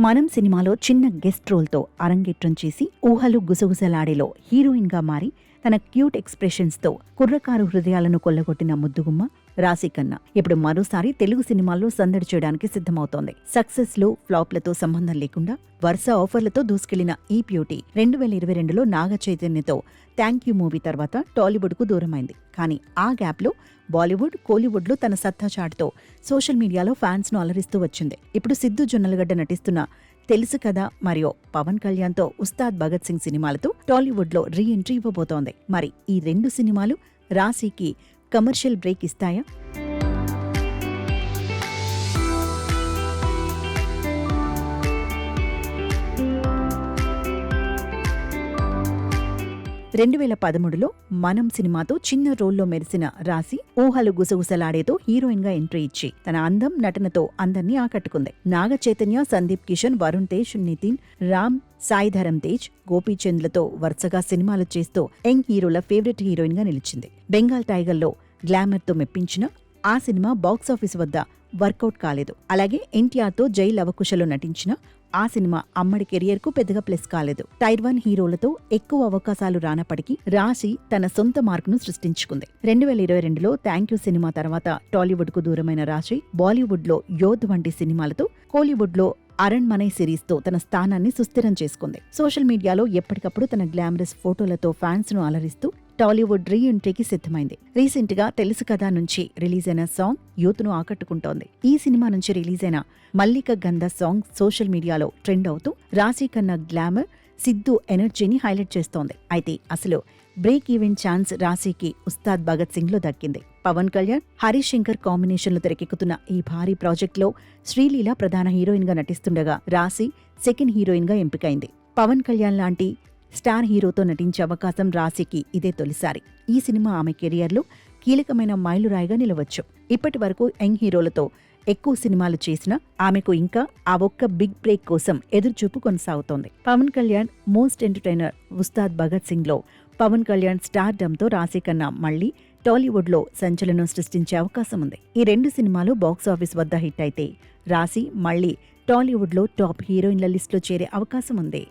మనం సినిమాలో చిన్న గెస్ట్ రోల్తో అరంగేట్రం చేసి ఊహలు గుసగుసలాడేలో హీరోయిన్గా మారి తన క్యూట్ ఎక్స్ప్రెషన్స్తో కుర్రకారు హృదయాలను కొల్లగొట్టిన ముద్దుగుమ్మ రాశిఖన్నా ఇప్పుడు మరోసారి తెలుగు సినిమాల్లో సందడి చేయడానికి సిద్ధమవుతోంది. సక్సెస్లు ఫ్లాప్లతో సంబంధం లేకుండా వరుస ఆఫర్లతో దూసుకెళ్లిన ఈ బ్యూటీ 2022లో నాగ చైతన్యతో థ్యాంక్ యూ మూవీ తర్వాత టాలీవుడ్కు దూరమైంది. కానీ ఆ గ్యాప్లో బాలీవుడ్, కోలీవుడ్లో తన సత్తా చాటుతో సోషల్ మీడియాలో ఫ్యాన్స్ను అలరిస్తూ వచ్చింది. ఇప్పుడు సిద్ధు జొన్నలగడ్డ నటిస్తున్న తెలుసు కదా మరియు పవన్ కళ్యాణ్తో ఉస్తాద్ భగత్ సింగ్ సినిమాలతో టాలీవుడ్లో రీ ఎంట్రీ ఇవ్వబోతోంది. మరి ఈ రెండు సినిమాలు రాశికి కమర్షియల్ బ్రేక్ ఇస్తాయా? రెండు 2013లో మనం సినిమాతో చిన్న రోల్లో మెరిసిన రాశి ఊహలు గుసగుసలాడేతో హీరోయిన్ గా ఎంట్రీ ఇచ్చి తన అందం, నటనతో అందర్నీ ఆకట్టుకుంది. నాగ చైతన్య, సందీప్ కిషన్, వరుణ్ తేజ్, నితిన్, రామ్, సాయి ధరమ్ తేజ్, గోపీచంద్లతో వరుసగా సినిమాలు చేస్తూ యంగ్ హీరోల ఫేవరెట్ హీరోయిన్ గా నిలిచింది. బెంగాల్ టైగర్లో గ్లామర్తో మెప్పించిన ఆ సినిమా బాక్సాఫీస్ వద్ద వర్కౌట్ కాలేదు. అలాగే ఎన్టీఆర్తో జై లవకుశలో నటించిన ఆ సినిమా అమ్మడి కెరియర్కు పెద్దగా ప్లస్ కాలేదు. టైర్ 1 హీరోలతో ఎక్కువ అవకాశాలు రానప్పటికీ రాశి తన సొంత మార్కును సృష్టించుకుంది. 2022లో థ్యాంక్ యూ సినిమా తర్వాత టాలీవుడ్కు దూరమైన రాశి బాలీవుడ్లో యోధ్ వంటి సినిమాలతో, కోలీవుడ్లో అరణ్మనై సిరీస్తో తన స్థానాన్ని సుస్థిరం చేసుకుంది. సోషల్ మీడియాలో ఎప్పటికప్పుడు తన గ్లామరస్ ఫోటోలతో ఫ్యాన్స్ ను అలరిస్తూ టాలీవుడ్ రీ ఎంట్రీకి సిద్ధమైంది. రీసెంట్ గా తెలుసు కదా నుంచి రిలీజ్ అయిన సాంగ్ యూత్ ను ఆకట్టుకుంటోంది. ఈ సినిమా నుంచి రిలీజ్ అయిన మల్లిక గంధ సాంగ్ సోషల్ మీడియాలో ట్రెండ్ అవుతూ రాశిఖన్నా గ్లామర్, సిద్ధు ఎనర్జీని హైలైట్ చేస్తోంది. అయితే అసలు బ్రేక్ ఈవెన్ ఛాన్స్ రాశికి ఉస్తాద్ భగత్ సింగ్ లో దక్కింది. పవన్ కళ్యాణ్, హరీష్ శంకర్ కాంబినేషన్లో తెరకెక్కుతున్న ఈ భారీ ప్రాజెక్టులో శ్రీలీల ప్రధాన హీరోయిన్ గా నటిస్తుండగా రాశి సెకండ్ హీరోయిన్ గా ఎంపికైంది. పవన్ కళ్యాణ్ లాంటి స్టార్ హీరోతో నటించే అవకాశం రాశికి ఇదే తొలిసారి. ఈ సినిమా ఆమె కెరియర్లో కీలకమైన మైలురాయిగా నిలవచ్చు. ఇప్పటి వరకు యంగ్ హీరోలతో ఎక్కువ సినిమాలు చేసినా ఆమెకు ఇంకా ఆ ఒక్క బిగ్ బ్రేక్ కోసం ఎదురుచూపు కొనసాగుతోంది. పవన్ కళ్యాణ్ మోస్ట్ ఎంటర్టైనర్ ఉస్తాద్ భగత్ సింగ్ లో పవన్ కళ్యాణ్ స్టార్ డమ్తో రాశిఖన్నా మళ్లీ టాలీవుడ్లో సంచలనం సృష్టించే అవకాశం ఉంది. ఈ రెండు సినిమాలు బాక్సాఫీస్ వద్ద హిట్ అయితే రాశి మళ్లీ టాలీవుడ్లో టాప్ హీరోయిన్ల లిస్టులో చేరే అవకాశం ఉంది.